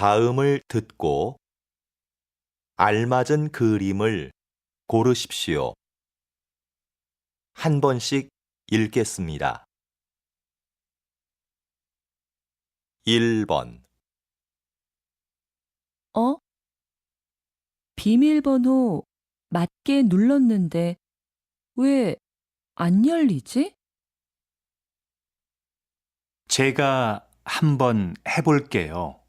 다음을 듣고 알맞은 그림을 고르십시오. 한 번씩 읽겠습니다. 1번, 어? 비밀번호 맞게 눌렀는데 왜 안 열리지? 제가 한번 해볼게요.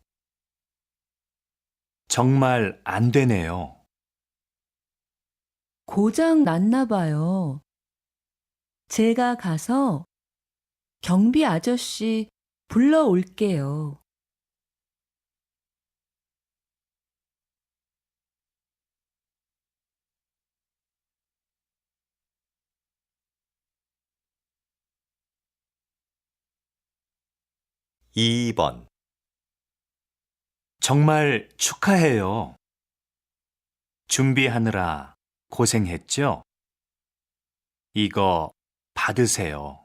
정말 안 되네요. 고장 났나 봐요. 제가 가서 경비 아저씨 불러올게요. 2번, 정말 축하해요. 준비하느라 고생했죠? 이거 받으세요.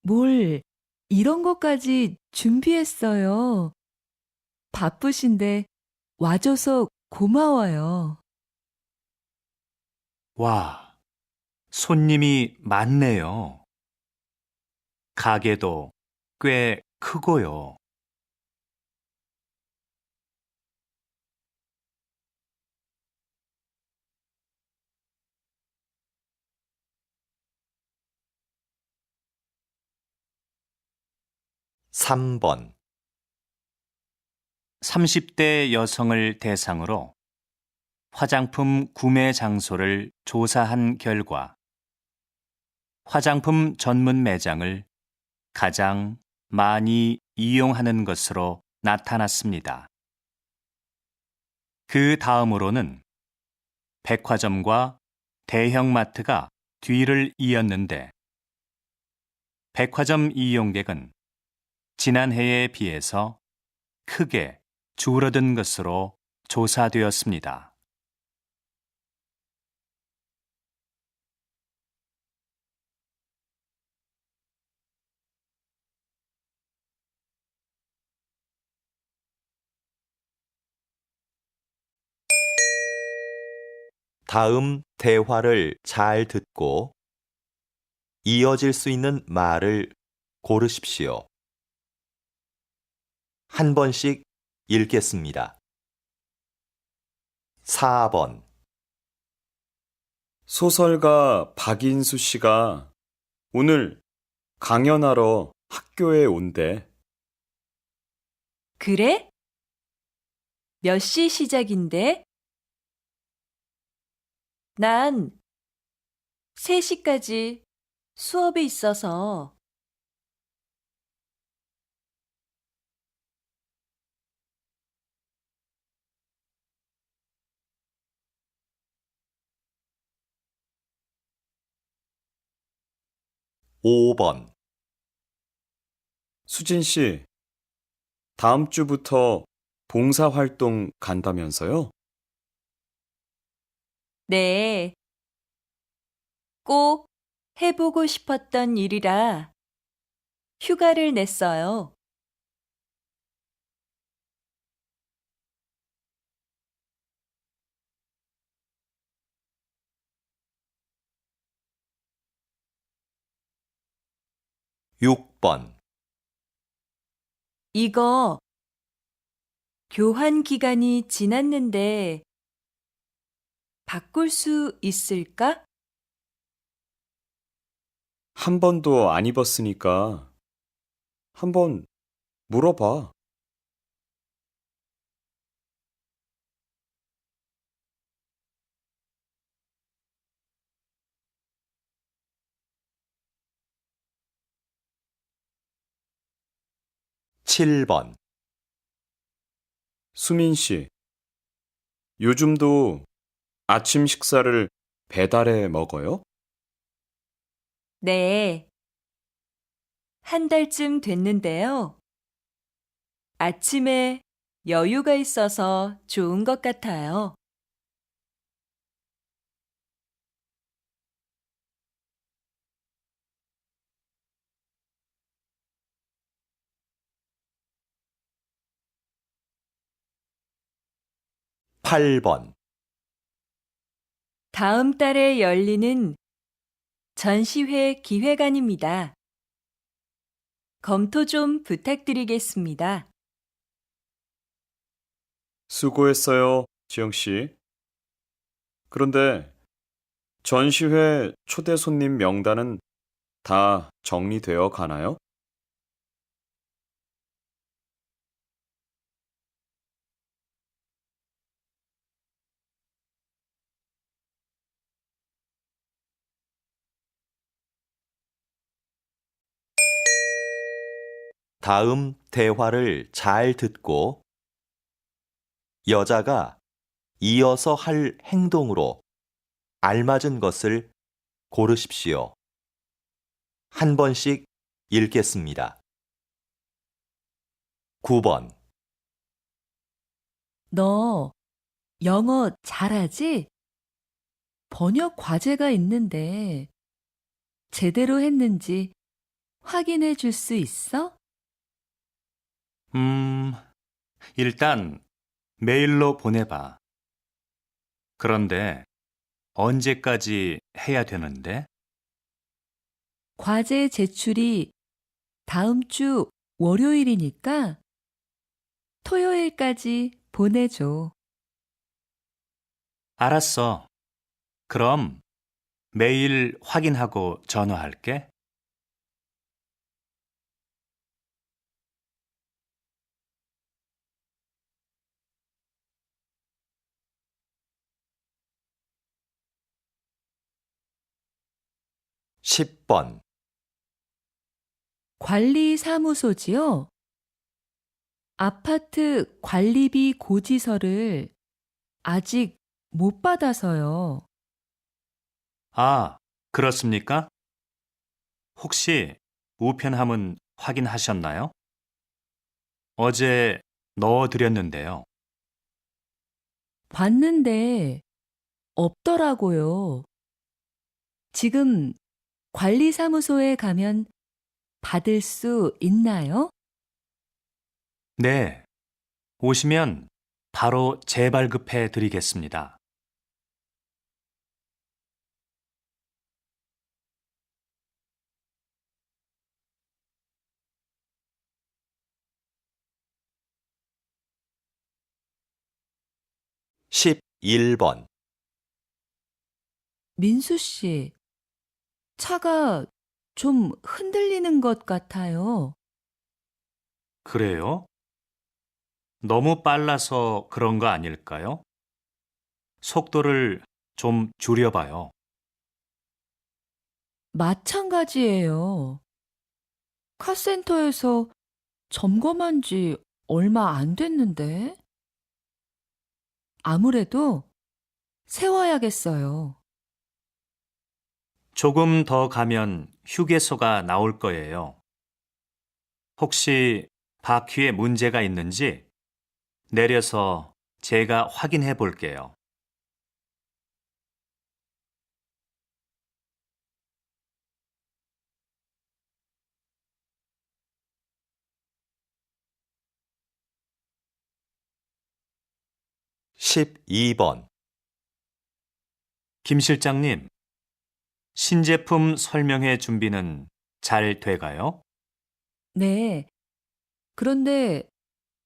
뭘 이런 것까지 준비했어요. 바쁘신데 와줘서 고마워요. 와, 손님이 많네요. 가게도 꽤 크고요. 3번, 30대 여성을 대상으로 화장품 구매 장소를 조사한 결과 화장품 전문 매장을 가장 많이 이용하는 것으로 나타났습니다. 그 다음으로는 백화점과 대형마트가 뒤를 이었는데 백화점 이용객은 지난해에 비해서 크게 줄어든 것으로 조사되었습니다. 다음 대화를 잘 듣고 이어질 수 있는 말을 고르십시오. 한 번씩 읽겠습니다. 4번, 소설가 박인수 씨가 오늘 강연하러 학교에 온대. 그래? 몇 시 시작인데? 난 3시까지 수업이 있어서. 5번, 수진 씨, 다음 주부터 봉사활동 간다면서요? 네, 꼭 해보고 싶었던 일이라 휴가를 냈어요. 6번, 이거 교환 기간이 지났는데 바꿀 수 있을까? 한 번도 안 입었으니까 한번 물어봐. 7번, 수민 씨, 요즘도 아침 식사를 배달해 먹어요? 네, 한 달쯤 됐는데요. 아침에 여유가 있어서 좋은 것 같아요. 8번, 다음 달에 열리는 전시회 기획안입니다. 검토 좀 부탁드리겠습니다. 수고했어요, 지영 씨. 그런데 전시회 초대 손님 명단은 다 정리되어 가나요? 다음 대화를 잘 듣고 여자가 이어서 할 행동으로 알맞은 것을 고르십시오. 한 번씩 읽겠습니다. 9번, 너 영어 잘하지? 번역 과제가 있는데 제대로 했는지 확인해 줄 수 있어? 일단 메일로 보내봐. 그런데 언제까지 해야 되는데? 과제 제출이 다음 주 월요일이니까 토요일까지 보내줘. 알았어. 그럼 메일 확인하고 전화할게. 십 번 관리사무소지요? 아파트 관리비 고지서를 아직 못 받아서요. 아, 그렇습니까? 혹시 우편함은 확인하셨나요? 어제 넣어드렸는데요. 봤는데 없더라고요. 지금 관리사무소에 가면 받을 수 있나요? 네, 오시면 바로 재발급해 드리겠습니다. 십 11번, 민수 씨, 차가 좀 흔들리는 것 같아요. 그래요? 너무 빨라서 그런 거 아닐까요? 속도를 좀 줄여봐요. 마찬가지예요. 카센터에서 점검한 지 얼마 안 됐는데. 아무래도 세워야겠어요. 조금 더 가면 휴게소가 나올 거예요. 혹시 바퀴에 문제가 있는지 내려서 제가 확인해 볼게요. 십 12번, 김 실장님, 신제품 설명회 준비는 잘 돼가요? 네. 그런데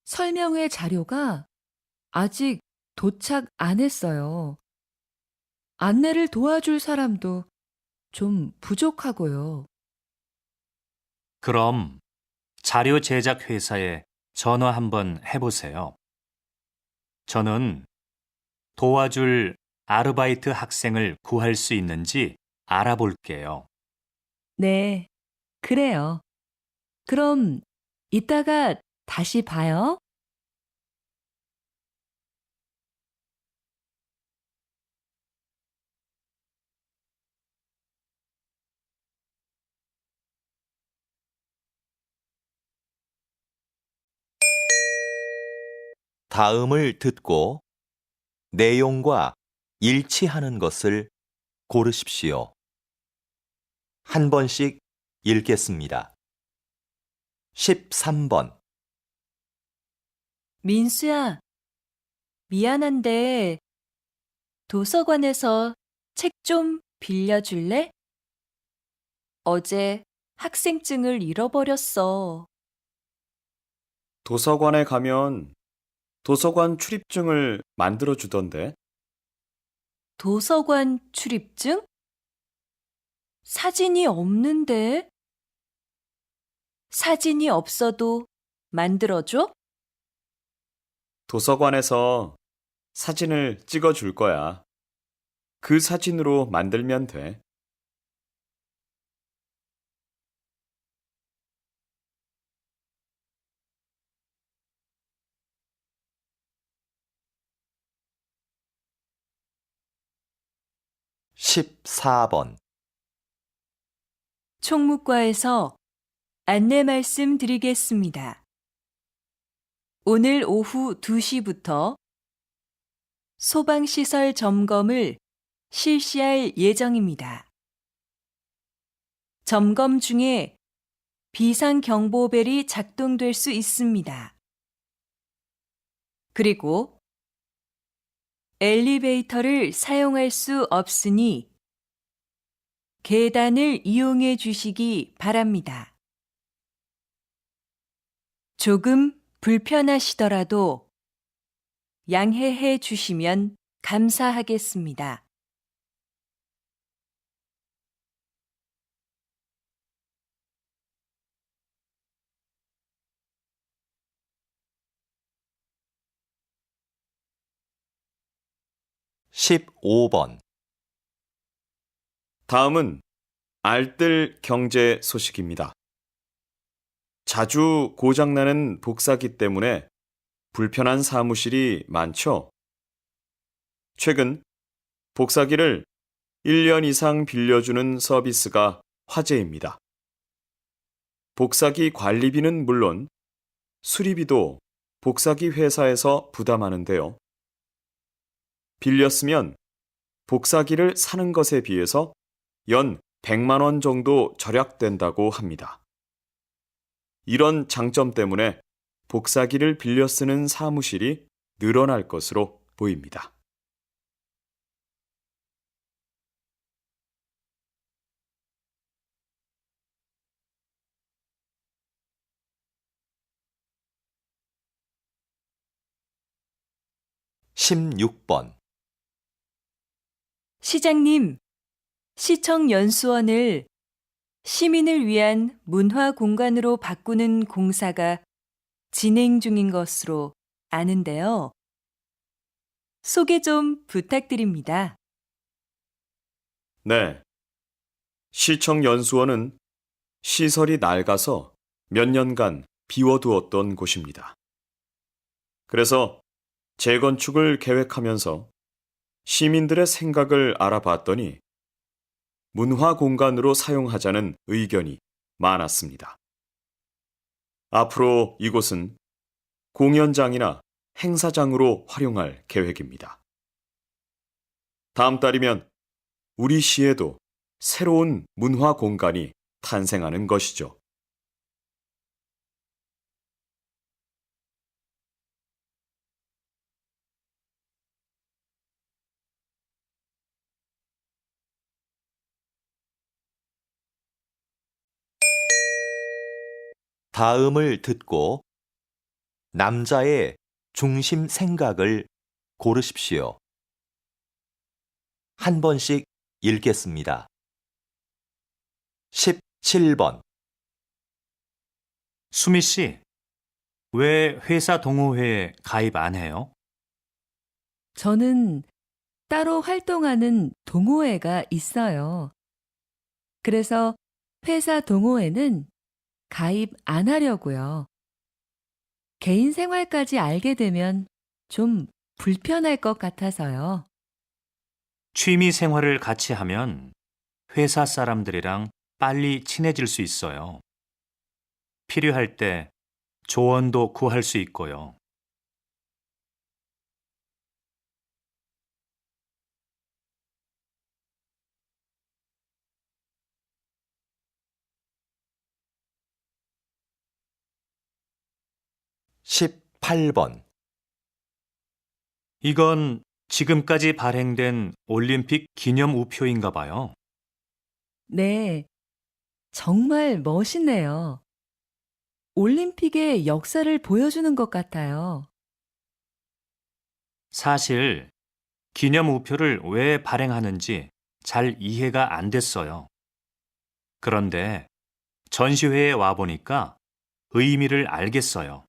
설명회 자료가 아직 도착 안 했어요. 안내를 도와줄 사람도 좀 부족하고요. 그럼 자료 제작 회사에 전화 한번 해보세요. 저는 도와줄 아르바이트 학생을 구할 수 있는지 알아볼게요. 네, 그래요. 그럼 이따가 다시 봐요. 다음을 듣고 내용과 일치하는 것을 고르십시오. 한 번씩 읽겠습니다. 13번, 민수야, 미안한데 도서관에서 책 좀 빌려줄래? 어제 학생증을 잃어버렸어. 도서관에 가면 도서관 출입증을 만들어 주던데. 도서관 출입증? 사진이 없는데? 사진이 없어도 만들어줘? 도서관에서 사진을 찍어 줄 거야. 그 사진으로 만들면 돼. 십사 번 총무과에서 안내 말씀 드리겠습니다. 오늘 오후 2시부터 소방시설 점검을 실시할 예정입니다. 점검 중에 비상경보벨이 작동될 수 있습니다. 그리고 엘리베이터를 사용할 수 없으니 계단을 이용해 주시기 바랍니다. 조금 불편하시더라도 양해해 주시면 감사하겠습니다. 십오 번 다음은 알뜰 경제 소식입니다. 자주 고장나는 복사기 때문에 불편한 사무실이 많죠? 최근 복사기를 1년 이상 빌려주는 서비스가 화제입니다. 복사기 관리비는 물론 수리비도 복사기 회사에서 부담하는데요. 빌렸으면 복사기를 사는 것에 비해서 연 100만 원 정도 절약된다고 합니다. 이런 장점 때문에 복사기를 빌려 쓰는 사무실이 늘어날 것으로 보입니다. 십육 번 시장님, 시청 연수원을 시민을 위한 문화 공간으로 바꾸는 공사가 진행 중인 것으로 아는데요. 소개 좀 부탁드립니다. 네. 시청 연수원은 시설이 낡아서 몇 년간 비워두었던 곳입니다. 그래서 재건축을 계획하면서 시민들의 생각을 알아봤더니 문화 공간으로 사용하자는 의견이 많았습니다. 앞으로 이곳은 공연장이나 행사장으로 활용할 계획입니다. 다음 달이면 우리 시에도 새로운 문화 공간이 탄생하는 것이죠. 다음을 듣고 남자의 중심 생각을 고르십시오. 한 번씩 읽겠습니다. 17번 수미 씨, 왜 회사 동호회에 가입 안 해요? 저는 따로 활동하는 동호회가 있어요. 그래서 회사 동호회는 가입 안 하려고요. 개인 생활까지 알게 되면 좀 불편할 것 같아서요. 취미 생활을 같이 하면 회사 사람들이랑 빨리 친해질 수 있어요. 필요할 때 조언도 구할 수 있고요. 십팔 번 이건 지금까지 발행된 올림픽 기념 우표인가 봐요. 네, 정말 멋있네요. 올림픽의 역사를 보여주는 것 같아요. 사실 기념 우표를 왜 발행하는지 잘 이해가 안 됐어요. 그런데 전시회에 와보니까 의미를 알겠어요.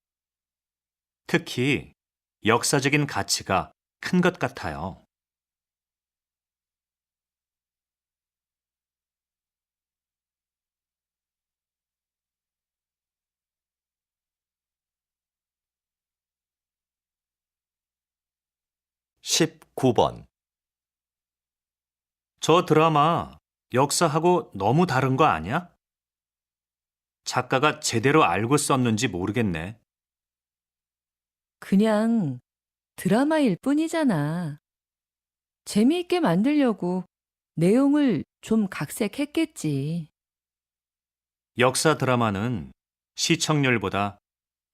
특히 역사적인 가치가 큰 것 같아요. 십구 번 저 드라마 역사하고 너무 다른 거 아니야? 작가가 제대로 알고 썼는지 모르겠네. 그냥 드라마일 뿐이잖아. 재미있게 만들려고 내용을 좀 각색했겠지. 역사 드라마는 시청률보다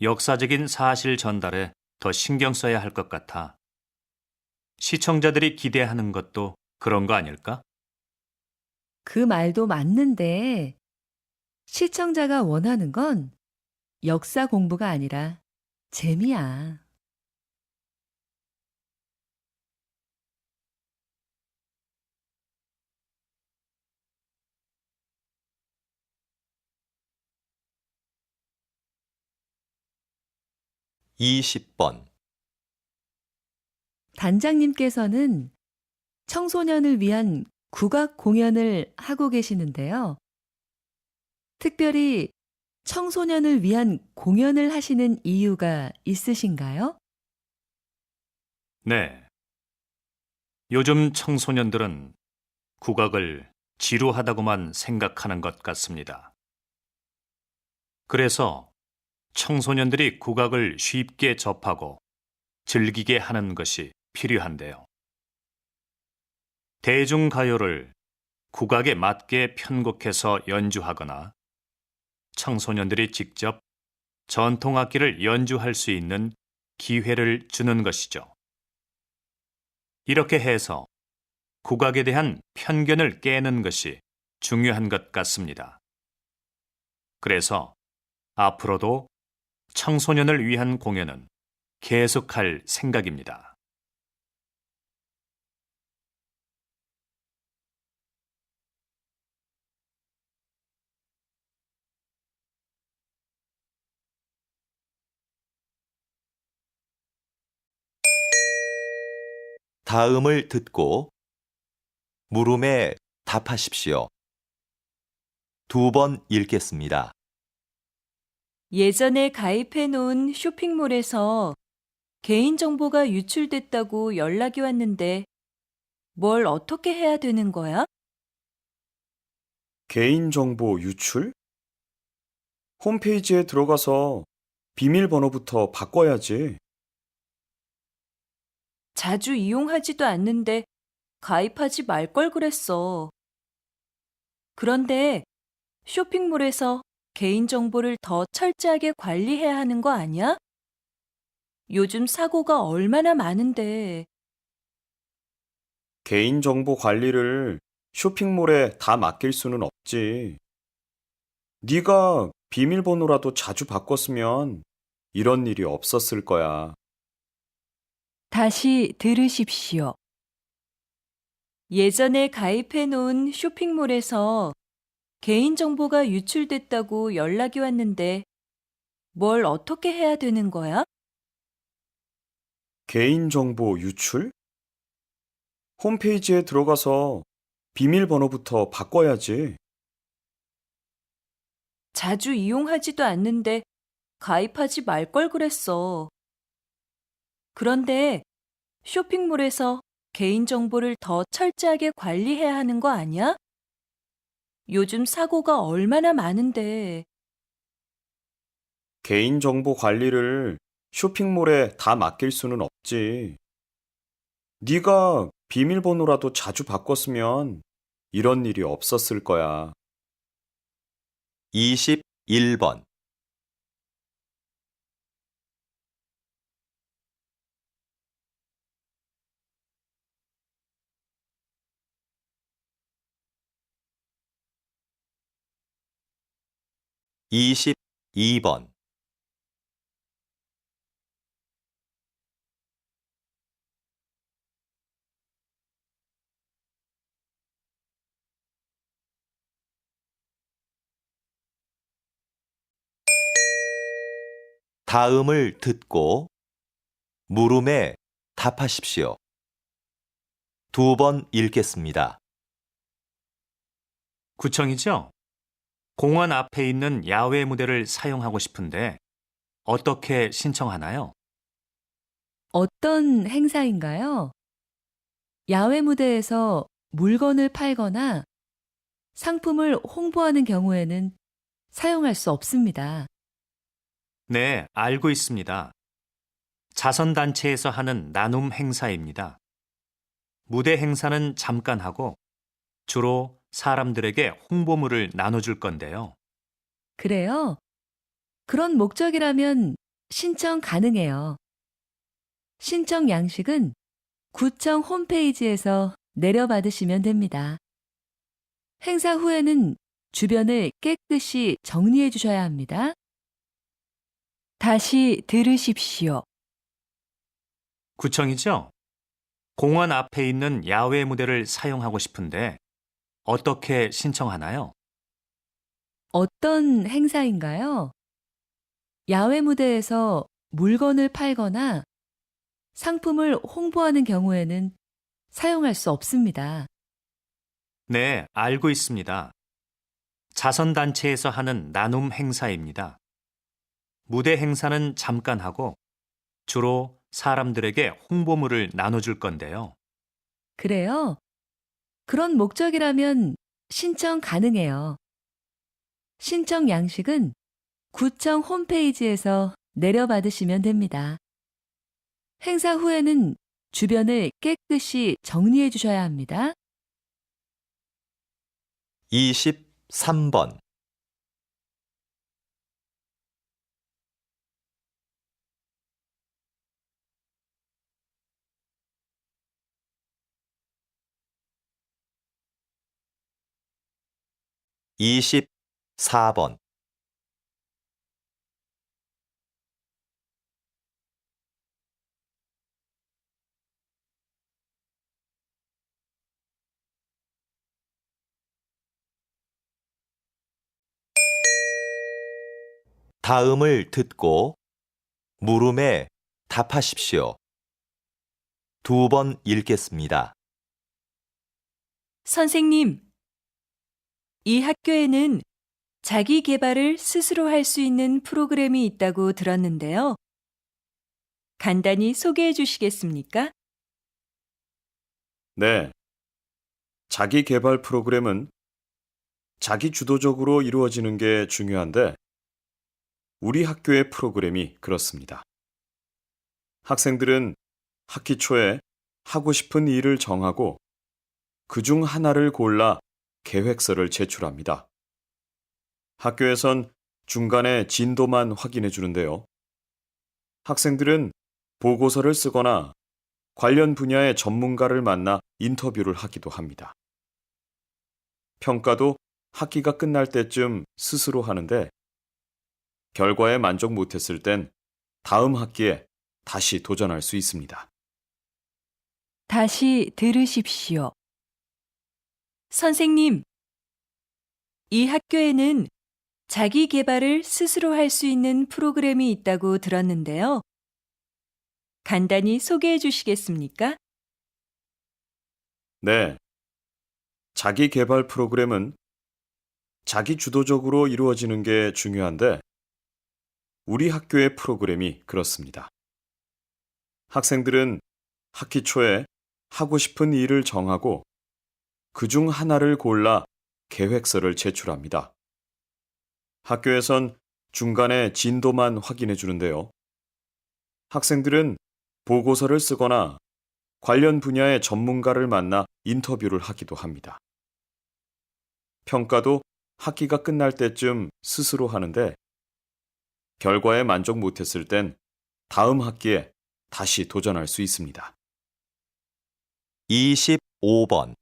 역사적인 사실 전달에 더 신경 써야 할 것 같아. 시청자들이 기대하는 것도 그런 거 아닐까? 그 말도 맞는데 시청자가 원하는 건 역사 공부가 아니라 재미야. 이십 번 단장님께서는 청소년을 위한 국악 공연을 하고 계시는데요. 특별히 청소년을 위한 공연을 하시는 이유가 있으신가요? 네. 요즘 청소년들은 국악을 지루하다고만 생각하는 것 같습니다. 그래서 청소년들이 국악을 쉽게 접하고 즐기게 하는 것이 필요한데요. 대중가요를 국악에 맞게 편곡해서 연주하거나 청소년들이 직접 전통악기를 연주할 수 있는 기회를 주는 것이죠. 이렇게 해서 국악에 대한 편견을 깨는 것이 중요한 것 같습니다. 그래서 앞으로도 청소년을 위한 공연은 계속할 생각입니다. 다음을 듣고 물음에 답하십시오. 두 번 읽겠습니다. 예전에 가입해 놓은 쇼핑몰에서 개인정보가 유출됐다고 연락이 왔는데 뭘 어떻게 해야 되는 거야? 개인정보 유출? 홈페이지에 들어가서 비밀번호부터 바꿔야지. 자주 이용하지도 않는데 가입하지 말 걸 그랬어. 그런데 쇼핑몰에서 개인정보를 더 철저하게 관리해야 하는 거 아니야? 요즘 사고가 얼마나 많은데. 개인정보 관리를 쇼핑몰에 다 맡길 수는 없지. 네가 비밀번호라도 자주 바꿨으면 이런 일이 없었을 거야. 다시 들으십시오. 예전에 가입해 놓은 쇼핑몰에서 개인정보가 유출됐다고 연락이 왔는데 뭘 어떻게 해야 되는 거야? 개인정보 유출? 홈페이지에 들어가서 비밀번호부터 바꿔야지. 자주 이용하지도 않는데 가입하지 말 걸 그랬어. 그런데 쇼핑몰에서 개인정보를 더 철저하게 관리해야 하는 거 아니야? 요즘 사고가 얼마나 많은데. 개인정보 관리를 쇼핑몰에 다 맡길 수는 없지. 네가 비밀번호라도 자주 바꿨으면 이런 일이 없었을 거야. 21번 22번. 다음을 듣고 물음에 답하십시오. 2번 읽겠습니다. 구청이죠? 공원 앞에 있는 야외 무대를 사용하고 싶은데 어떻게 신청하나요? 어떤 행사인가요? 야외 무대에서 물건을 팔거나 상품을 홍보하는 경우에는 사용할 수 없습니다. 네, 알고 있습니다. 자선단체에서 하는 나눔 행사입니다. 무대 행사는 잠깐 하고 주로 사람들에게 홍보물을 나눠줄 건데요. 그래요? 그런 목적이라면 신청 가능해요. 신청 양식은 구청 홈페이지에서 내려받으시면 됩니다. 행사 후에는 주변을 깨끗이 정리해 주셔야 합니다. 다시 들으십시오. 구청이죠? 공원 앞에 있는 야외 무대를 사용하고 싶은데 어떻게 신청하나요? 어떤 행사인가요? 야외 무대에서 물건을 팔거나 상품을 홍보하는 경우에는 사용할 수 없습니다. 네, 알고 있습니다. 자선단체에서 하는 나눔 행사입니다. 무대 행사는 잠깐 하고 주로 사람들에게 홍보물을 나눠줄 건데요. 그래요? 그런 목적이라면 신청 가능해요. 신청 양식은 구청 홈페이지에서 내려받으시면 됩니다. 행사 후에는 주변을 깨끗이 정리해 주셔야 합니다. 23번. 이십 4번. 다음을 듣고 물음에 답하십시오. 2번 읽겠습니다. 선생님, 이 학교에는 자기 개발을 스스로 할 수 있는 프로그램이 있다고 들었는데요. 간단히 소개해 주시겠습니까? 네. 자기 개발 프로그램은 자기 주도적으로 이루어지는 게 중요한데 우리 학교의 프로그램이 그렇습니다. 학생들은 학기 초에 하고 싶은 일을 정하고 그중 하나를 골라 계획서를 제출합니다. 학교에선 중간에 진도만 확인해 주는데요. 학생들은 보고서를 쓰거나 관련 분야의 전문가를 만나 인터뷰를 하기도 합니다. 평가도 학기가 끝날 때쯤 스스로 하는데 결과에 만족 못했을 땐 다음 학기에 다시 도전할 수 있습니다. 다시 들으십시오. 선생님, 이 학교에는 자기 개발을 스스로 할 수 있는 프로그램이 있다고 들었는데요. 간단히 소개해 주시겠습니까? 네. 자기 개발 프로그램은 자기 주도적으로 이루어지는 게 중요한데 우리 학교의 프로그램이 그렇습니다. 학생들은 학기 초에 하고 싶은 일을 정하고 그중 하나를 골라 계획서를 제출합니다. 학교에선 중간에 진도만 확인해 주는데요. 학생들은 보고서를 쓰거나 관련 분야의 전문가를 만나 인터뷰를 하기도 합니다. 평가도 학기가 끝날 때쯤 스스로 하는데 결과에 만족 못했을 땐 다음 학기에 다시 도전할 수 있습니다. 25번.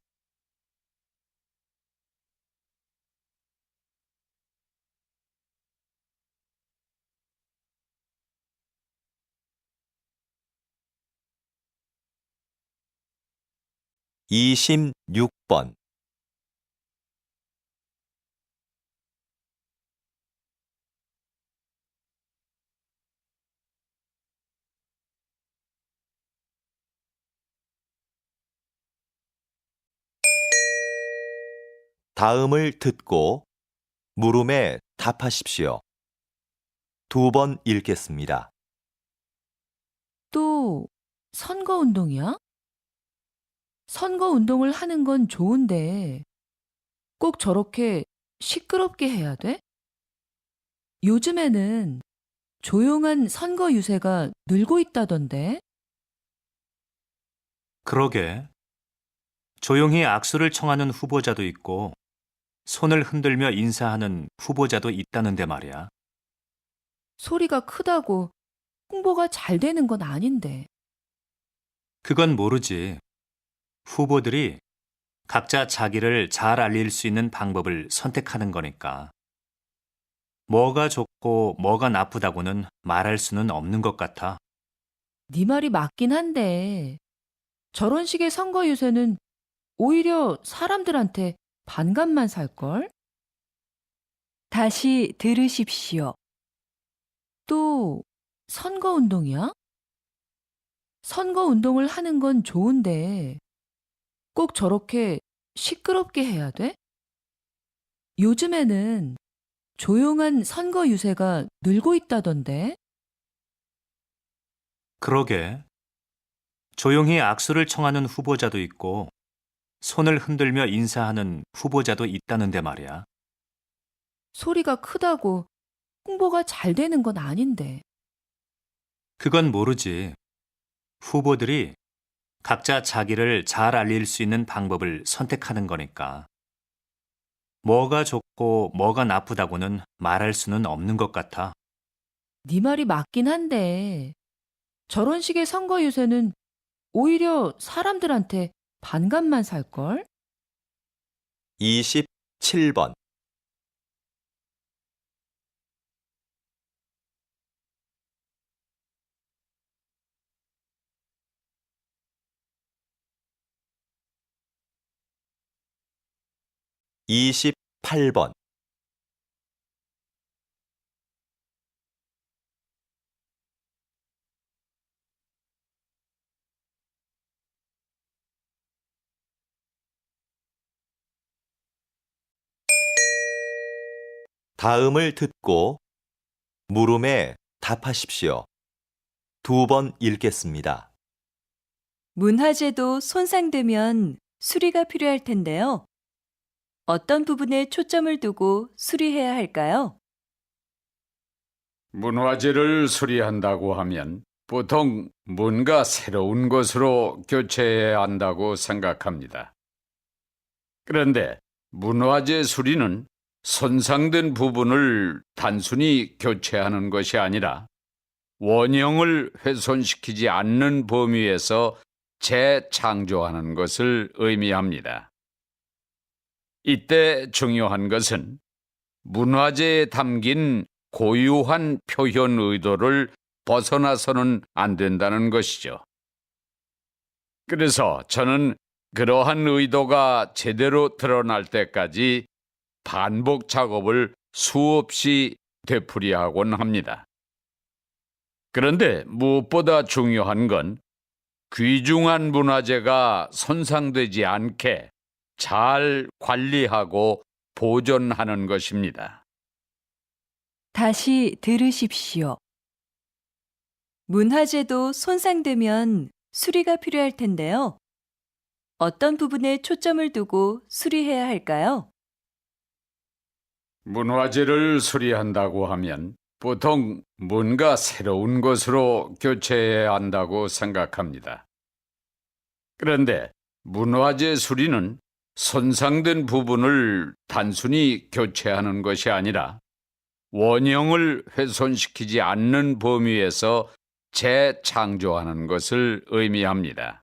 26번, 다음을 듣고 물음에 답하십시오. 2번 읽겠습니다. 또 선거운동이야? 선거운동을 하는 건 좋은데 꼭 저렇게 시끄럽게 해야 돼? 요즘에는 조용한 선거 유세가 늘고 있다던데. 그러게. 조용히 악수를 청하는 후보자도 있고 손을 흔들며 인사하는 후보자도 있다는데 말이야. 소리가 크다고 홍보가 잘 되는 건 아닌데. 그건 모르지. 후보들이 각자 자기를 잘 알릴 수 있는 방법을 선택하는 거니까. 뭐가 좋고 뭐가 나쁘다고는 말할 수는 없는 것 같아. 네 말이 맞긴 한데 저런 식의 선거 유세는 오히려 사람들한테 반감만 살걸? 다시 들으십시오. 또 선거운동이야? 선거운동을 하는 건 좋은데 꼭 저렇게 시끄럽게 해야 돼? 요즘에는 조용한 선거 유세가 늘고 있다던데. 그러게. 조용히 악수를 청하는 후보자도 있고 손을 흔들며 인사하는 후보자도 있다는데 말이야. 소리가 크다고 홍보가 잘 되는 건 아닌데. 그건 모르지. 후보들이 각자 자기를 잘 알릴 수 있는 방법을 선택하는 거니까. 뭐가 좋고 뭐가 나쁘다고는 말할 수는 없는 것 같아. 네 말이 맞긴 한데 저런 식의 선거 유세는 오히려 사람들한테 반감만 살걸? 27번, (28번) 다음을 듣고 물음에 답하십시오. 2번 읽겠습니다. 문화재도 손상되면 수리가 필요할 텐데요. 어떤 부분에 초점을 두고 수리해야 할까요? 문화재를 수리한다고 하면 보통 뭔가 새로운 것으로 교체해야 한다고 생각합니다. 그런데 문화재 수리는 손상된 부분을 단순히 교체하는 것이 아니라 원형을 훼손시키지 않는 범위에서 재창조하는 것을 의미합니다. 이때 중요한 것은 문화재에 담긴 고유한 표현 의도를 벗어나서는 안 된다는 것이죠. 그래서 저는 그러한 의도가 제대로 드러날 때까지 반복 작업을 수없이 되풀이하곤 합니다. 그런데 무엇보다 중요한 건 귀중한 문화재가 손상되지 않게 잘 관리하고 보존하는 것입니다. 다시 들으십시오. 문화재도 손상되면 수리가 필요할 텐데요. 어떤 부분에 초점을 두고 수리해야 할까요? 문화재를 수리한다고 하면 보통 뭔가 새로운 것으로 교체해야 한다고 생각합니다. 그런데 문화재 수리는 손상된 부분을 단순히 교체하는 것이 아니라 원형을 훼손시키지 않는 범위에서 재창조하는 것을 의미합니다.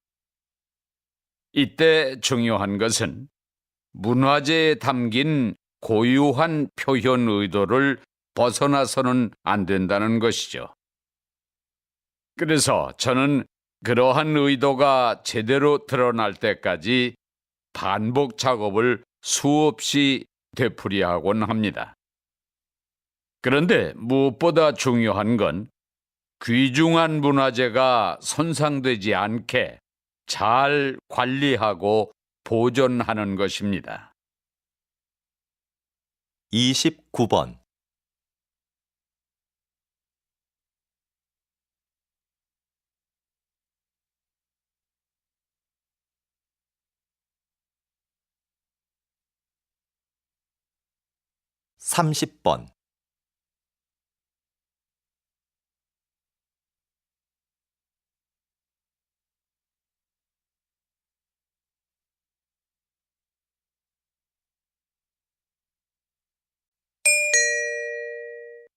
이때 중요한 것은 문화재에 담긴 고유한 표현 의도를 벗어나서는 안 된다는 것이죠. 그래서 저는 그러한 의도가 제대로 드러날 때까지 반복 작업을 수없이 되풀이하곤 합니다. 그런데 무엇보다 중요한 건 귀중한 문화재가 손상되지 않게 잘 관리하고 보존하는 것입니다. 29번. 삼십 번.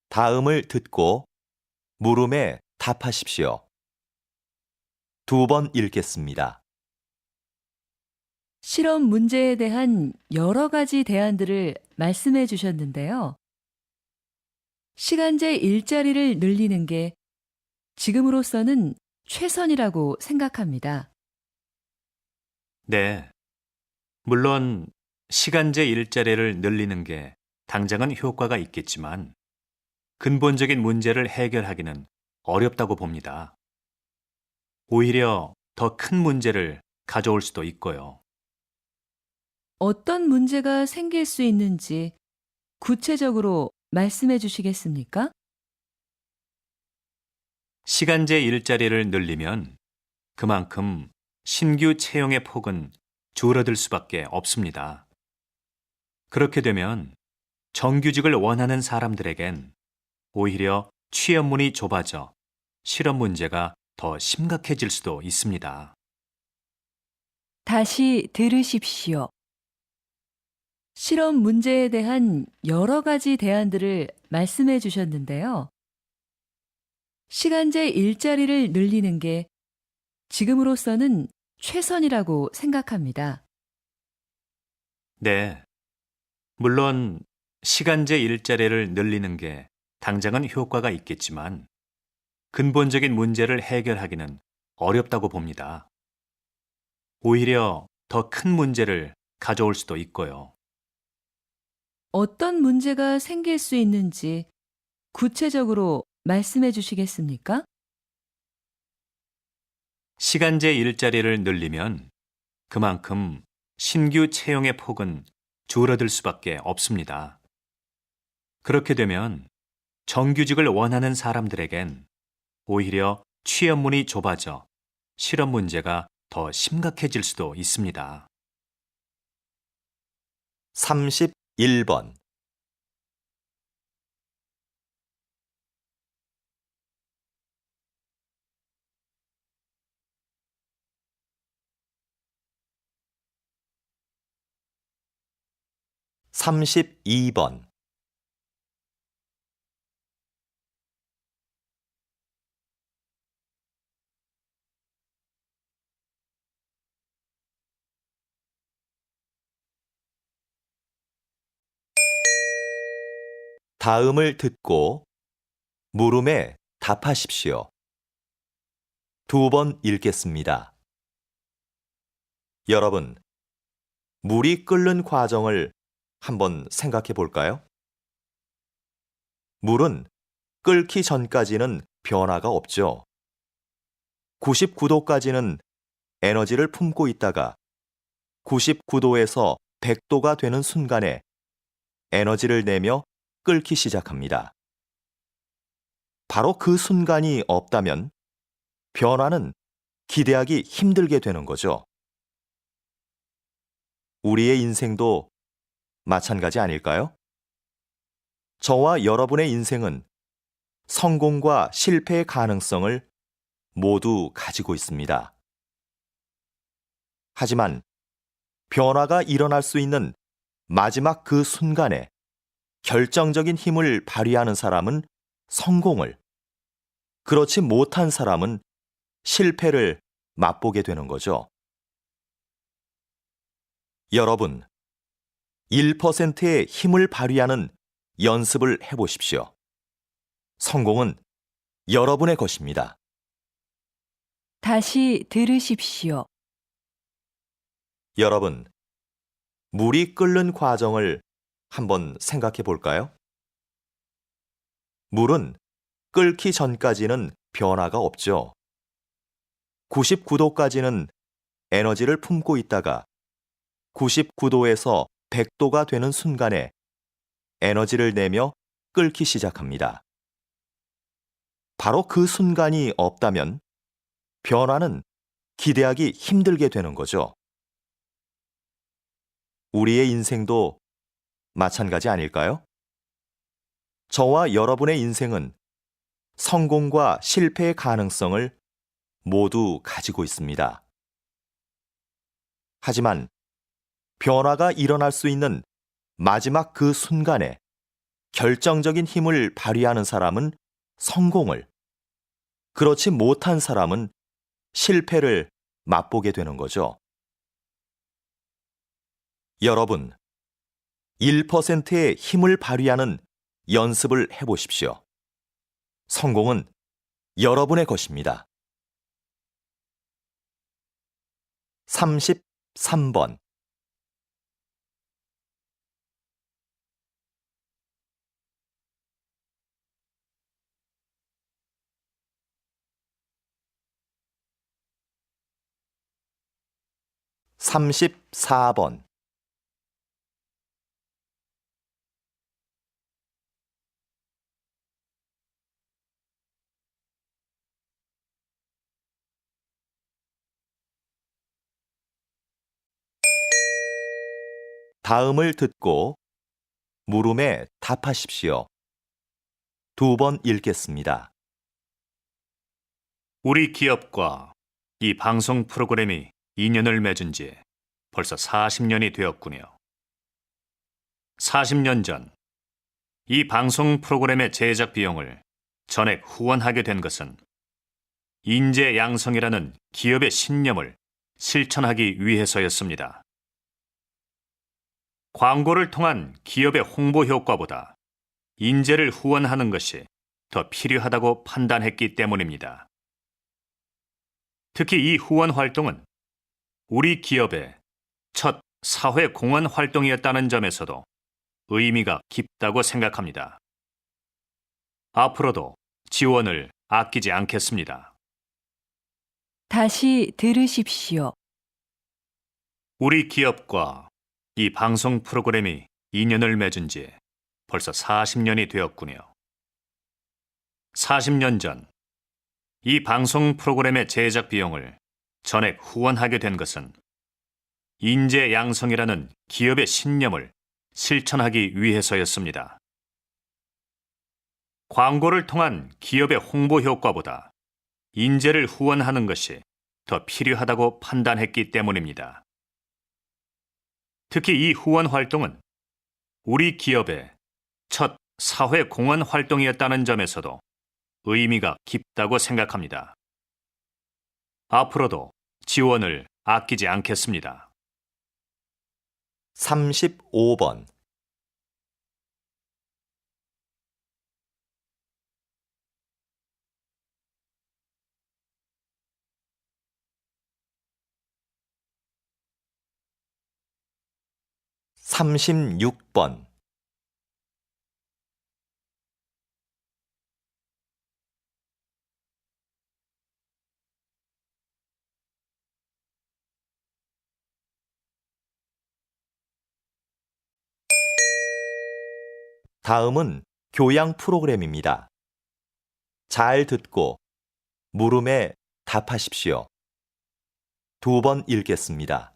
다음을 듣고 물음에 답하십시오. 2번 읽겠습니다. 실험 문제에 대한 여러 가지 대안들을 말씀해 주셨는데요. 시간제 일자리를 늘리는 게 지금으로서는 최선이라고 생각합니다. 네. 물론 시간제 일자리를 늘리는 게 당장은 효과가 있겠지만 근본적인 문제를 해결하기는 어렵다고 봅니다. 오히려 더 큰 문제를 가져올 수도 있고요. 어떤 문제가 생길 수 있는지 구체적으로 말씀해 주시겠습니까? 시간제 일자리를 늘리면 그만큼 신규 채용의 폭은 줄어들 수밖에 없습니다. 그렇게 되면 정규직을 원하는 사람들에겐 오히려 취업문이 좁아져 실업 문제가 더 심각해질 수도 있습니다. 다시 들으십시오. 실험 문제에 대한 여러 가지 대안들을 말씀해 주셨는데요. 시간제 일자리를 늘리는 게 지금으로서는 최선이라고 생각합니다. 네. 물론 시간제 일자리를 늘리는 게 당장은 효과가 있겠지만 근본적인 문제를 해결하기는 어렵다고 봅니다. 오히려 더 큰 문제를 가져올 수도 있고요. 어떤 문제가 생길 수 있는지 구체적으로 말씀해 주시겠습니까? 시간제 일자리를 늘리면 그만큼 신규 채용의 폭은 줄어들 수밖에 없습니다. 그렇게 되면 정규직을 원하는 사람들에겐 오히려 취업문이 좁아져 실업 문제가 더 심각해질 수도 있습니다. 31번. 삼십이 번. 다음을 듣고 물음에 답하십시오. 2번 읽겠습니다. 여러분, 물이 끓는 과정을 한번 생각해 볼까요? 물은 끓기 전까지는 변화가 없죠. 99도까지는 에너지를 품고 있다가 99도에서 100도가 되는 순간에 에너지를 내며 끓기 시작합니다. 바로 그 순간이 없다면 변화는 기대하기 힘들게 되는 거죠. 우리의 인생도 마찬가지 아닐까요? 저와 여러분의 인생은 성공과 실패의 가능성을 모두 가지고 있습니다. 하지만 변화가 일어날 수 있는 마지막 그 순간에 결정적인 힘을 발휘하는 사람은 성공을, 그렇지 못한 사람은 실패를 맛보게 되는 거죠. 여러분, 1%의 힘을 발휘하는 연습을 해보십시오. 성공은 여러분의 것입니다. 다시 들으십시오. 여러분, 물이 끓는 과정을 한번 생각해 볼까요? 물은 끓기 전까지는 변화가 없죠. 99도까지는 에너지를 품고 있다가 99도에서 100도가 되는 순간에 에너지를 내며 끓기 시작합니다. 바로 그 순간이 없다면 변화는 기대하기 힘들게 되는 거죠. 우리의 인생도 마찬가지 아닐까요? 저와 여러분의 인생은 성공과 실패의 가능성을 모두 가지고 있습니다. 하지만 변화가 일어날 수 있는 마지막 그 순간에 결정적인 힘을 발휘하는 사람은 성공을, 그렇지 못한 사람은 실패를 맛보게 되는 거죠. 여러분, 1%의 힘을 발휘하는 연습을 해보십시오. 성공은 여러분의 것입니다. 33번. 삼십사 번. 다음을 듣고 물음에 답하십시오. 2번 읽겠습니다. 우리 기업과 이 방송 프로그램이 인연을 맺은 지 벌써 40년이 되었군요. 40년 전, 이 방송 프로그램의 제작 비용을 전액 후원하게 된 것은 인재 양성이라는 기업의 신념을 실천하기 위해서였습니다. 광고를 통한 기업의 홍보 효과보다 인재를 후원하는 것이 더 필요하다고 판단했기 때문입니다. 특히 이 후원 활동은 우리 기업의 첫 사회 공헌 활동이었다는 점에서도 의미가 깊다고 생각합니다. 앞으로도 지원을 아끼지 않겠습니다. 다시 들으십시오. 우리 기업과 이 방송 프로그램이 인연을 맺은 지 벌써 40년이 되었군요. 40년 전, 이 방송 프로그램의 제작 비용을 전액 후원하게 된 것은 인재 양성이라는 기업의 신념을 실천하기 위해서였습니다. 광고를 통한 기업의 홍보 효과보다 인재를 후원하는 것이 더 필요하다고 판단했기 때문입니다. 특히 이 후원 활동은 우리 기업의 첫 사회 공헌 활동이었다는 점에서도 의미가 깊다고 생각합니다. 앞으로도 지원을 아끼지 않겠습니다. 35번. 삼십육 번. 다음은 교양 프로그램입니다. 잘 듣고 물음에 답하십시오. 2번 읽겠습니다.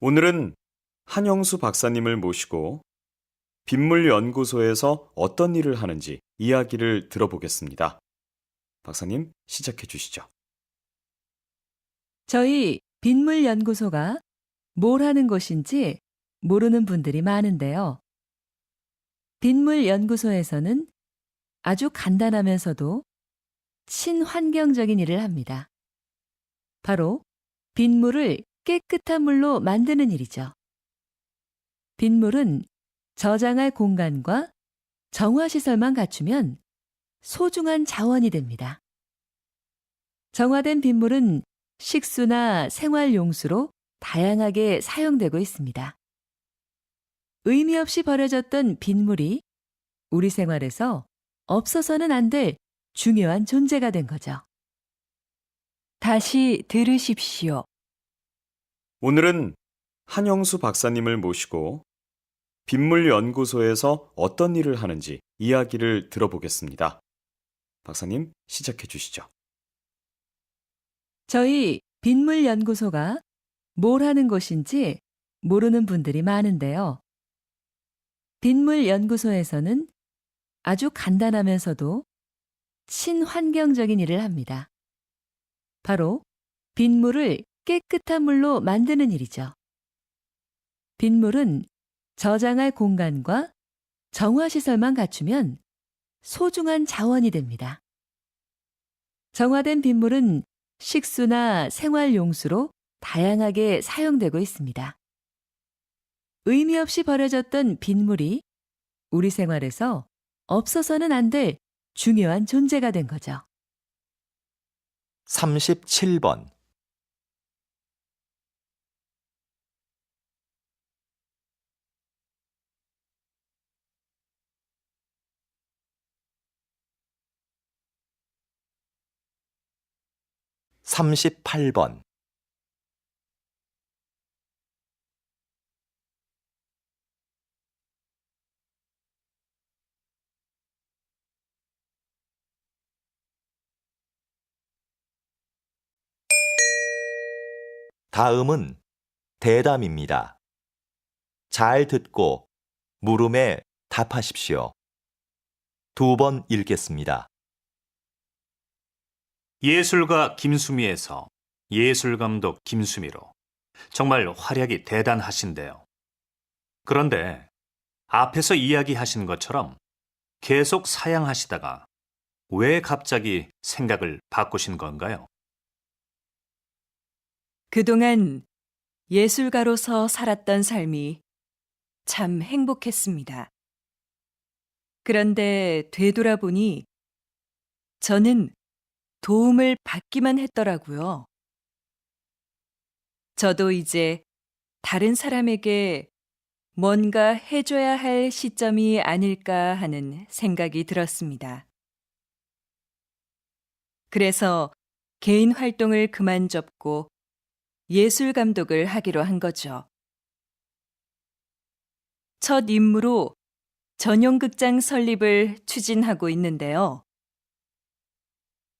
오늘은 한영수 박사님을 모시고 빗물연구소에서 어떤 일을 하는지 이야기를 들어보겠습니다. 박사님, 시작해 주시죠. 저희 빗물연구소가 뭘 하는 곳인지 모르는 분들이 많은데요. 빗물연구소에서는 아주 간단하면서도 친환경적인 일을 합니다. 바로 빗물을 깨끗한 물로 만드는 일이죠. 빗물은 저장할 공간과 정화시설만 갖추면 소중한 자원이 됩니다. 정화된 빗물은 식수나 생활용수로 다양하게 사용되고 있습니다. 의미 없이 버려졌던 빗물이 우리 생활에서 없어서는 안 될 중요한 존재가 된 거죠. 다시 들으십시오. 오늘은 한영수 박사님을 모시고 빗물 연구소에서 어떤 일을 하는지 이야기를 들어보겠습니다. 박사님, 시작해 주시죠. 저희 빗물연구소가 뭘 하는 곳인지 모르는 분들이 많은데요. 빗물연구소에서는 아주 간단하면서도 친환경적인 일을 합니다. 바로 빗물을 깨끗한 물로 만드는 일이죠. 빗물은 저장할 공간과 정화시설만 갖추면 소중한 자원이 됩니다. 정화된 빗물은 식수나 생활용수로 다양하게 사용되고 있습니다. 의미 없이 버려졌던 빗물이 우리 생활에서 없어서는 안 될 중요한 존재가 된 거죠. 37번. (38번) 다음은 대담입니다. 잘 듣고 물음에 답하십시오. 2번 읽겠습니다. 예술가 김수미에서 예술감독 김수미로 정말 활약이 대단하신데요. 그런데 앞에서 이야기하신 것처럼 계속 사양하시다가 왜 갑자기 생각을 바꾸신 건가요? 그동안 예술가로서 살았던 삶이 참 행복했습니다. 그런데 되돌아보니 저는 도움을 받기만 했더라고요. 저도 이제 다른 사람에게 뭔가 해줘야 할 시점이 아닐까 하는 생각이 들었습니다. 그래서 개인 활동을 그만 접고 예술 감독을 하기로 한 거죠. 첫 임무로 전용 극장 설립을 추진하고 있는데요.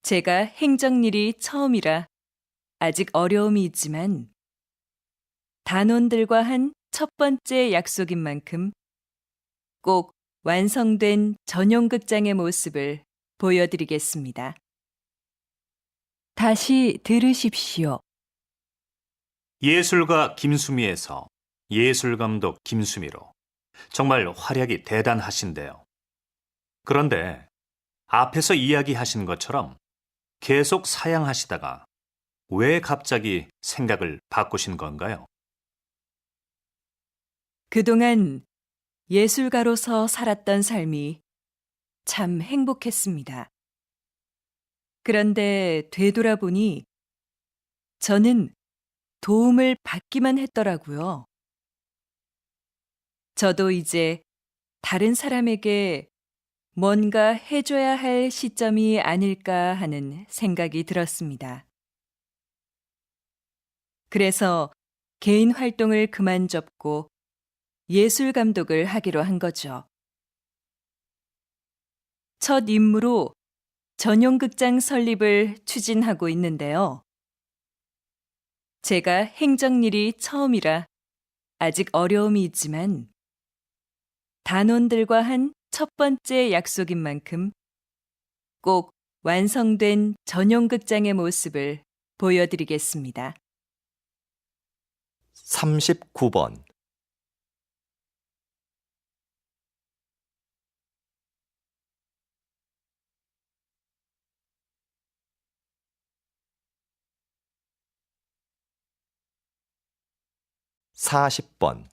제가 행정일이 처음이라 아직 어려움이 있지만 단원들과 한 첫 번째 약속인 만큼 꼭 완성된 전용 극장의 모습을 보여드리겠습니다. 다시 들으십시오. 예술가 김수미에서 예술감독 김수미로 정말 활약이 대단하신데요. 그런데 앞에서 이야기하신 것처럼 계속 사양하시다가 왜 갑자기 생각을 바꾸신 건가요? 그동안 예술가로서 살았던 삶이 참 행복했습니다. 그런데 되돌아보니 저는 도움을 받기만 했더라고요. 저도 이제 다른 사람에게 뭔가 해줘야 할 시점이 아닐까 하는 생각이 들었습니다. 그래서 개인 활동을 그만 접고 예술 감독을 하기로 한 거죠. 첫 임무로 전용 극장 설립을 추진하고 있는데요. 제가 행정일이 처음이라 아직 어려움이 있지만 단원들과 한 첫 번째 약속인 만큼 꼭 완성된 전용 극장의 모습을 보여드리겠습니다. 39번. (40번)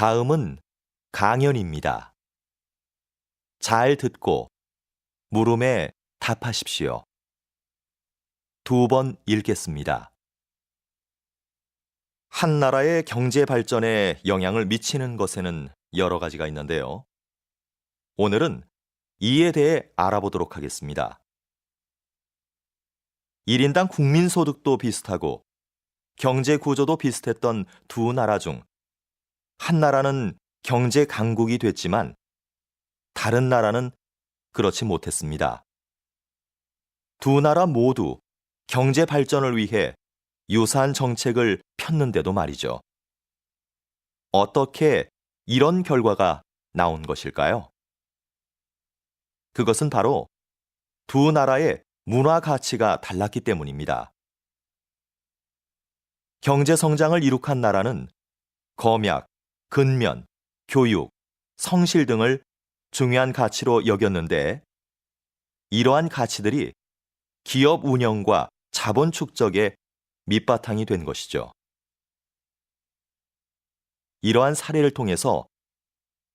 다음은 강연입니다. 잘 듣고 물음에 답하십시오. 2번 읽겠습니다. 한 나라의 경제 발전에 영향을 미치는 것에는 여러 가지가 있는데요. 오늘은 이에 대해 알아보도록 하겠습니다. 1인당 국민소득도 비슷하고 경제 구조도 비슷했던 두 나라 중 한 나라는 경제 강국이 됐지만 다른 나라는 그렇지 못했습니다. 두 나라 모두 경제 발전을 위해 유사한 정책을 폈는데도 말이죠. 어떻게 이런 결과가 나온 것일까요? 그것은 바로 두 나라의 문화 가치가 달랐기 때문입니다. 경제 성장을 이룩한 나라는 검약, 근면, 교육, 성실 등을 중요한 가치로 여겼는데 이러한 가치들이 기업 운영과 자본 축적의 밑바탕이 된 것이죠. 이러한 사례를 통해서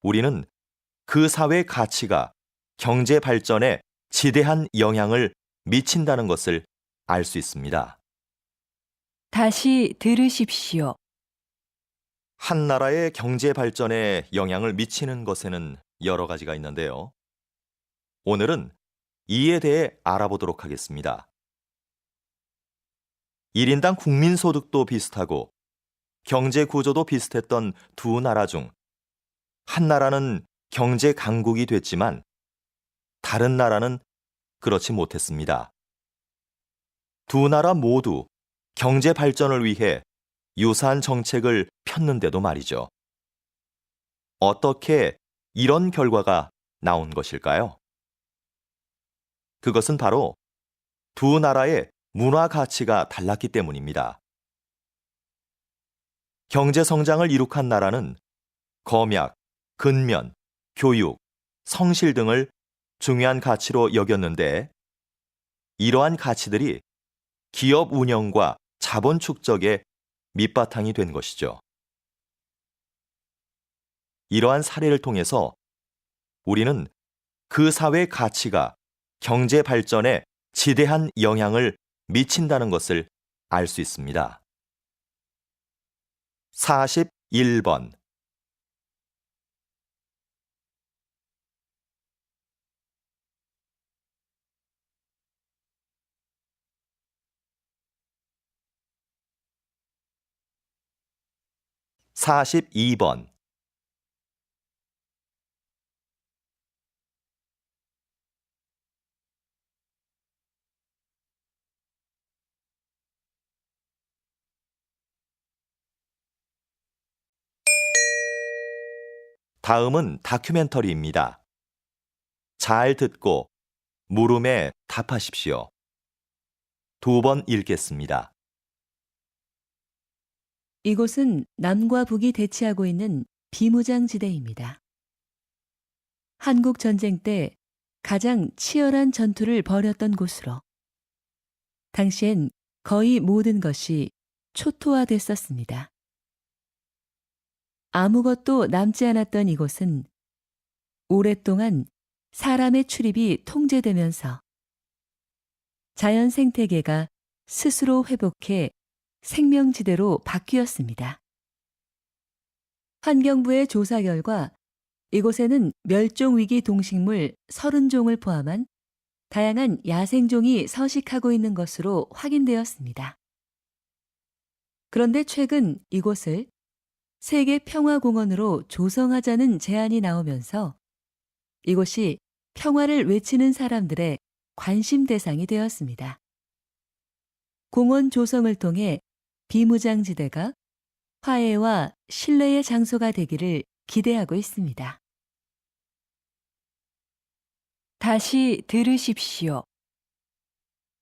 우리는 그 사회의 가치가 경제 발전에 지대한 영향을 미친다는 것을 알 수 있습니다. 다시 들으십시오. 한 나라의 경제 발전에 영향을 미치는 것에는 여러 가지가 있는데요. 오늘은 이에 대해 알아보도록 하겠습니다. 1인당 국민소득도 비슷하고 경제 구조도 비슷했던 두 나라 중 한 나라는 경제 강국이 됐지만 다른 나라는 그렇지 못했습니다. 두 나라 모두 경제 발전을 위해 유사한 정책을 폈는데도 말이죠. 어떻게 이런 결과가 나온 것일까요? 그것은 바로 두 나라의 문화 가치가 달랐기 때문입니다. 경제 성장을 이룩한 나라는 검약, 근면, 교육, 성실 등을 중요한 가치로 여겼는데 이러한 가치들이 기업 운영과 자본 축적의 밑바탕이 된 것이죠. 이러한 사례를 통해서 우리는 그 사회의 가치가 경제 발전에 지대한 영향을 미친다는 것을 알 수 있습니다. 41번. (42번) 다음은 다큐멘터리입니다. 잘 듣고 물음에 답하십시오. 2번 읽겠습니다. 이곳은 남과 북이 대치하고 있는 비무장지대입니다. 한국 전쟁 때 가장 치열한 전투를 벌였던 곳으로 당시엔 거의 모든 것이 초토화됐었습니다. 아무것도 남지 않았던 이곳은 오랫동안 사람의 출입이 통제되면서 자연 생태계가 스스로 회복해 생명지대로 바뀌었습니다. 환경부의 조사 결과 이곳에는 멸종위기 동식물 30종을 포함한 다양한 야생종이 서식하고 있는 것으로 확인되었습니다. 그런데 최근 이곳을 세계평화공원으로 조성하자는 제안이 나오면서 이곳이 평화를 외치는 사람들의 관심 대상이 되었습니다. 공원 조성을 통해 비무장지대가 화해와 신뢰의 장소가 되기를 기대하고 있습니다. 다시 들으십시오.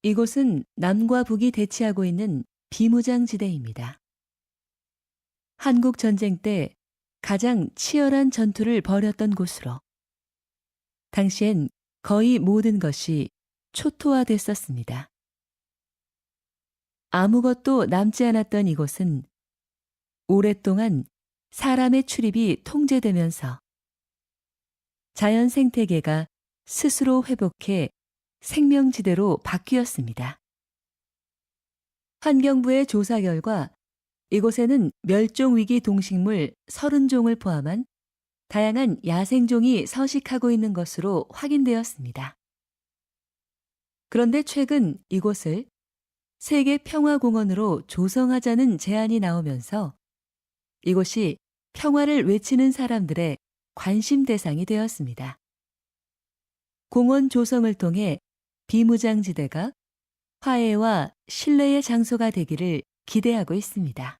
이곳은 남과 북이 대치하고 있는 비무장지대입니다. 한국 전쟁 때 가장 치열한 전투를 벌였던 곳으로 당시엔 거의 모든 것이 초토화됐었습니다. 아무것도 남지 않았던 이곳은 오랫동안 사람의 출입이 통제되면서 자연 생태계가 스스로 회복해 생명지대로 바뀌었습니다. 환경부의 조사 결과 이곳에는 멸종위기 동식물 30종을 포함한 다양한 야생종이 서식하고 있는 것으로 확인되었습니다. 그런데 최근 이곳을 세계평화공원으로 조성하자는 제안이 나오면서 이곳이 평화를 외치는 사람들의 관심 대상이 되었습니다. 공원 조성을 통해 비무장지대가 화해와 신뢰의 장소가 되기를 기대하고 있습니다.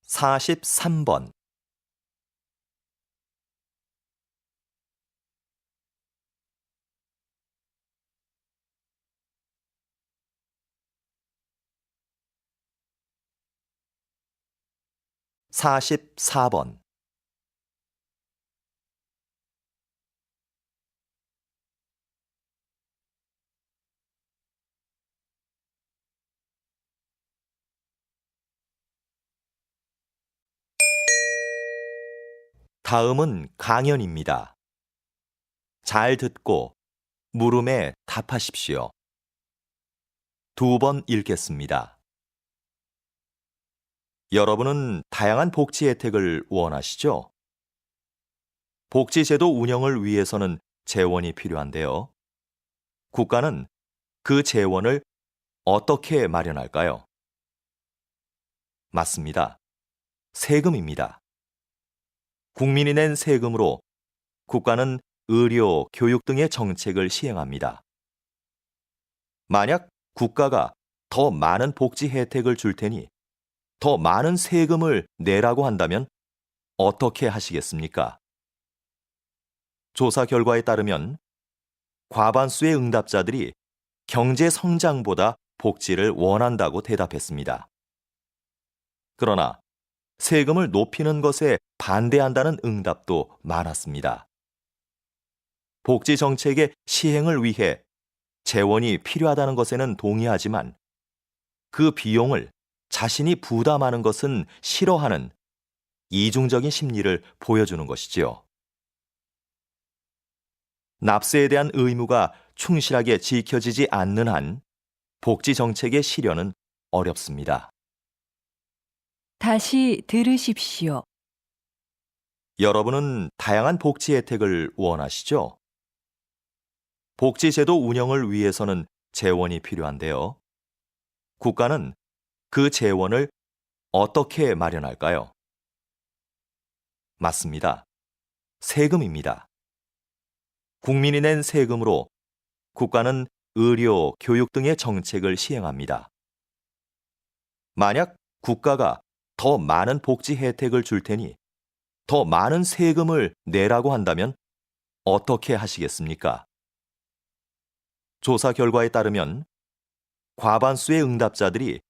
43번. (44번) 다음은 강연입니다. 잘 듣고 물음에 답하십시오. 2번 읽겠습니다. 여러분은 다양한 복지 혜택을 원하시죠? 복지제도 운영을 위해서는 재원이 필요한데요. 국가는 그 재원을 어떻게 마련할까요? 맞습니다. 세금입니다. 국민이 낸 세금으로 국가는 의료, 교육 등의 정책을 시행합니다. 만약 국가가 더 많은 복지 혜택을 줄 테니 더 많은 세금을 내라고 한다면 어떻게 하시겠습니까? 조사 결과에 따르면 과반수의 응답자들이 경제 성장보다 복지를 원한다고 대답했습니다. 그러나 세금을 높이는 것에 반대한다는 응답도 많았습니다. 복지 정책의 시행을 위해 재원이 필요하다는 것에는 동의하지만 그 비용을 자신이 부담하는 것은 싫어하는 이중적인 심리를 보여주는 것이지요. 납세에 대한 의무가 충실하게 지켜지지 않는 한 복지 정책의 실현은 어렵습니다. 다시 들으십시오. 여러분은 다양한 복지 혜택을 원하시죠? 복지제도 운영을 위해서는 재원이 필요한데요. 국가는 그 재원을 어떻게 마련할까요? 맞습니다. 세금입니다. 국민이 낸 세금으로 국가는 의료, 교육 등의 정책을 시행합니다. 만약 국가가 더 많은 복지 혜택을 줄 테니 더 많은 세금을 내라고 한다면 어떻게 하시겠습니까? 조사 결과에 따르면 과반수의 응답자들이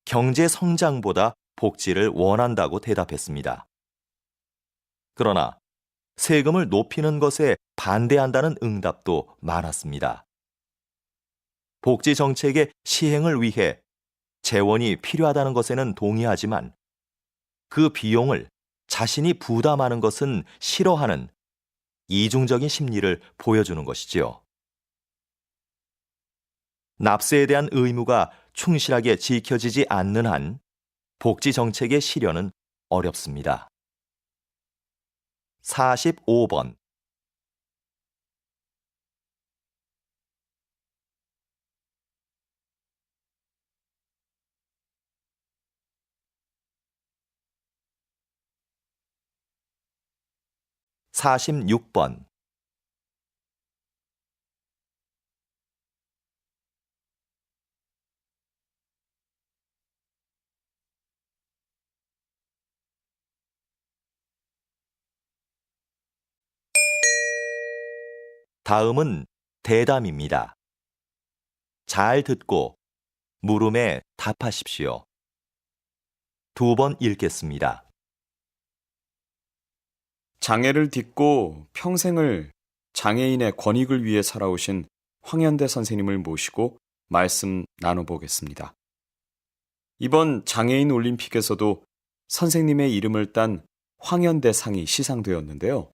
경제 성장보다 복지를 원한다고 대답했습니다. 그러나 세금을 높이는 것에 반대한다는 응답도 많았습니다. 복지 정책의 시행을 위해 재원이 필요하다는 것에는 동의하지만 그 비용을 자신이 부담하는 것은 싫어하는 이중적인 심리를 보여주는 것이지요. 납세에 대한 의무가 충실하게 지켜지지 않는 한 복지 정책의 실현은 어렵습니다. 45번. (46번) 다음은 대담입니다. 잘 듣고 물음에 답하십시오. 2번 읽겠습니다. 장애를 딛고 평생을 장애인의 권익을 위해 살아오신 황현대 선생님을 모시고 말씀 나눠보겠습니다. 이번 장애인 올림픽에서도 선생님의 이름을 딴 황현대 상이 시상되었는데요.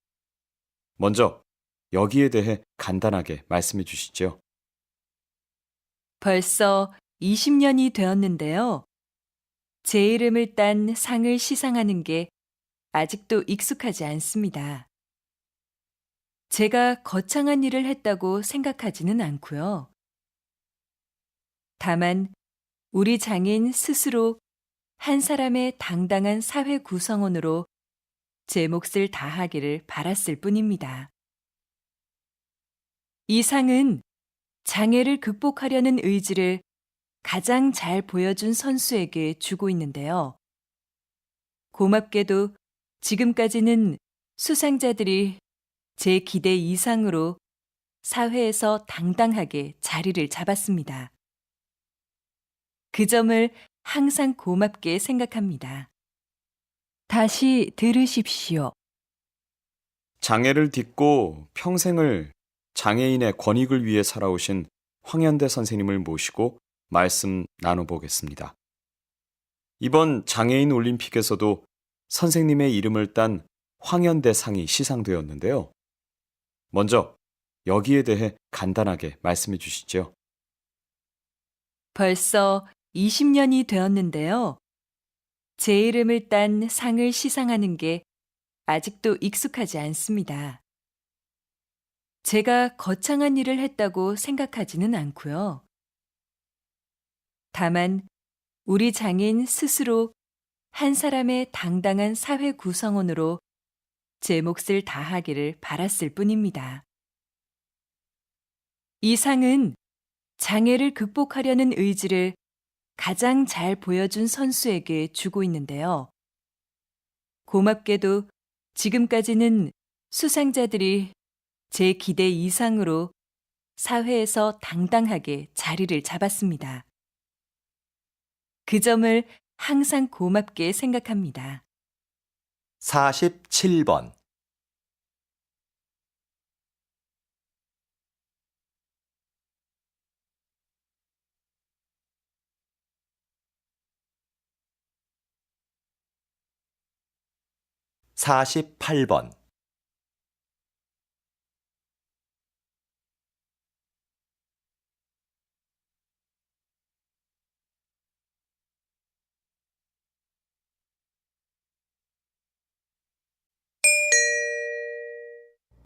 먼저 여기에 대해 간단하게 말씀해 주시죠. 벌써 20년이 되었는데요. 제 이름을 딴 상을 시상하는 게 아직도 익숙하지 않습니다. 제가 거창한 일을 했다고 생각하지는 않고요. 다만 우리 장인 스스로 한 사람의 당당한 사회 구성원으로 제 몫을 다하기를 바랐을 뿐입니다. 이 상은 장애를 극복하려는 의지를 가장 잘 보여준 선수에게 주고 있는데요. 고맙게도 지금까지는 수상자들이 제 기대 이상으로 사회에서 당당하게 자리를 잡았습니다. 그 점을 항상 고맙게 생각합니다. 다시 들으십시오. 장애를 딛고 평생을 장애인의 권익을 위해 살아오신 황현대 선생님을 모시고 말씀 나눠보겠습니다. 이번 장애인 올림픽에서도 선생님의 이름을 딴 황현대 상이 시상되었는데요. 먼저 여기에 대해 간단하게 말씀해 주시죠. 벌써 20년이 되었는데요. 제 이름을 딴 상을 시상하는 게 아직도 익숙하지 않습니다. 제가 거창한 일을 했다고 생각하지는 않고요. 다만 우리 장인 스스로 한 사람의 당당한 사회 구성원으로 제 몫을 다하기를 바랐을 뿐입니다. 이 상은 장애를 극복하려는 의지를 가장 잘 보여준 선수에게 주고 있는데요. 고맙게도 지금까지는 수상자들이 제 기대 이상으로 사회에서 당당하게 자리를 잡았습니다. 그 점을 항상 고맙게 생각합니다. 47번. (48번)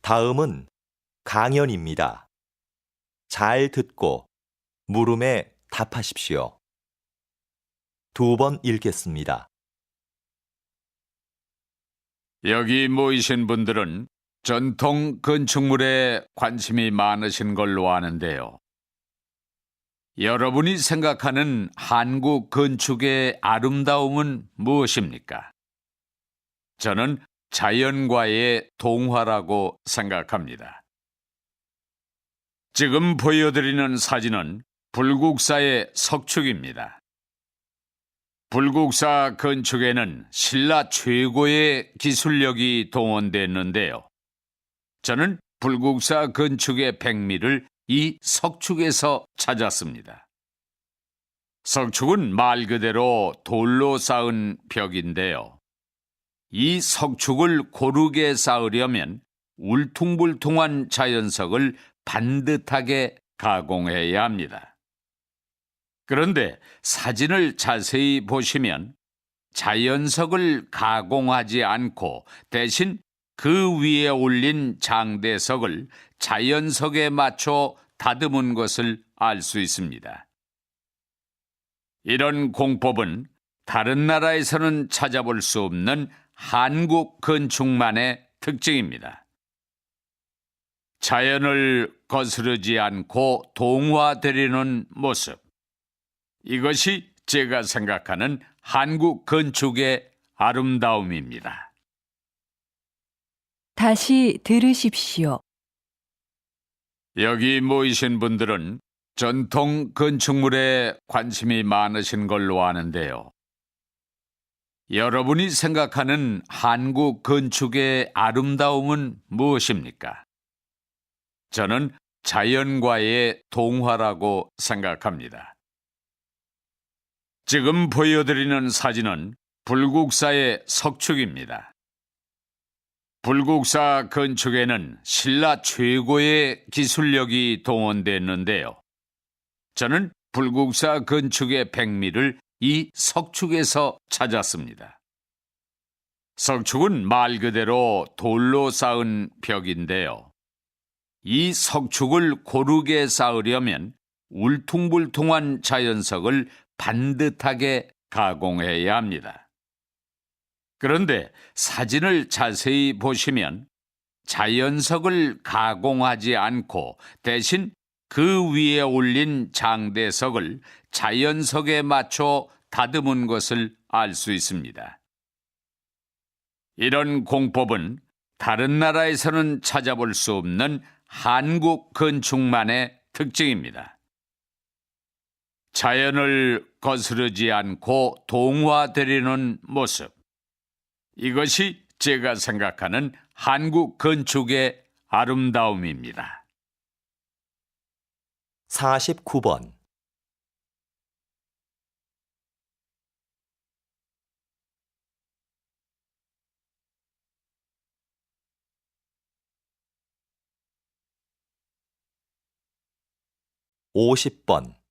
다음은 강연입니다. 잘 듣고 물음에 답하십시오. 2번 읽겠습니다. 여기 모이신 분들은 전통 건축물에 관심이 많으신 걸로 아는데요. 여러분이 생각하는 한국 건축의 아름다움은 무엇입니까? 저는 자연과의 동화라고 생각합니다. 지금 보여드리는 사진은 불국사의 석축입니다. 불국사 건축에는 신라 최고의 기술력이 동원됐는데요. 저는 불국사 건축의 백미를 이 석축에서 찾았습니다. 석축은 말 그대로 돌로 쌓은 벽인데요. 이 석축을 고르게 쌓으려면 울퉁불퉁한 자연석을 반듯하게 가공해야 합니다. 그런데 사진을 자세히 보시면 자연석을 가공하지 않고 대신 그 위에 올린 장대석을 자연석에 맞춰 다듬은 것을 알 수 있습니다. 이런 공법은 다른 나라에서는 찾아볼 수 없는 한국 건축만의 특징입니다. 자연을 거스르지 않고 동화되려는 모습. 이것이 제가 생각하는 한국 건축의 아름다움입니다. 다시 들으십시오. 여기 모이신 분들은 전통 건축물에 관심이 많으신 걸로 아는데요. 여러분이 생각하는 한국 건축의 아름다움은 무엇입니까? 저는 자연과의 동화라고 생각합니다. 지금 보여드리는 사진은 불국사의 석축입니다. 불국사 건축에는 신라 최고의 기술력이 동원됐는데요. 저는 불국사 건축의 백미를 이 석축에서 찾았습니다. 석축은 말 그대로 돌로 쌓은 벽인데요. 이 석축을 고르게 쌓으려면 울퉁불퉁한 자연석을 반듯하게 가공해야 합니다. 그런데 사진을 자세히 보시면 자연석을 가공하지 않고 대신 그 위에 올린 장대석을 자연석에 맞춰 다듬은 것을 알 수 있습니다. 이런 공법은 다른 나라에서는 찾아볼 수 없는 한국 건축만의 특징입니다. 자연을 거스르지 않고 동화되려는 모습. 이것이 제가 생각하는 한국 건축의 아름다움입니다. 49번. (50번)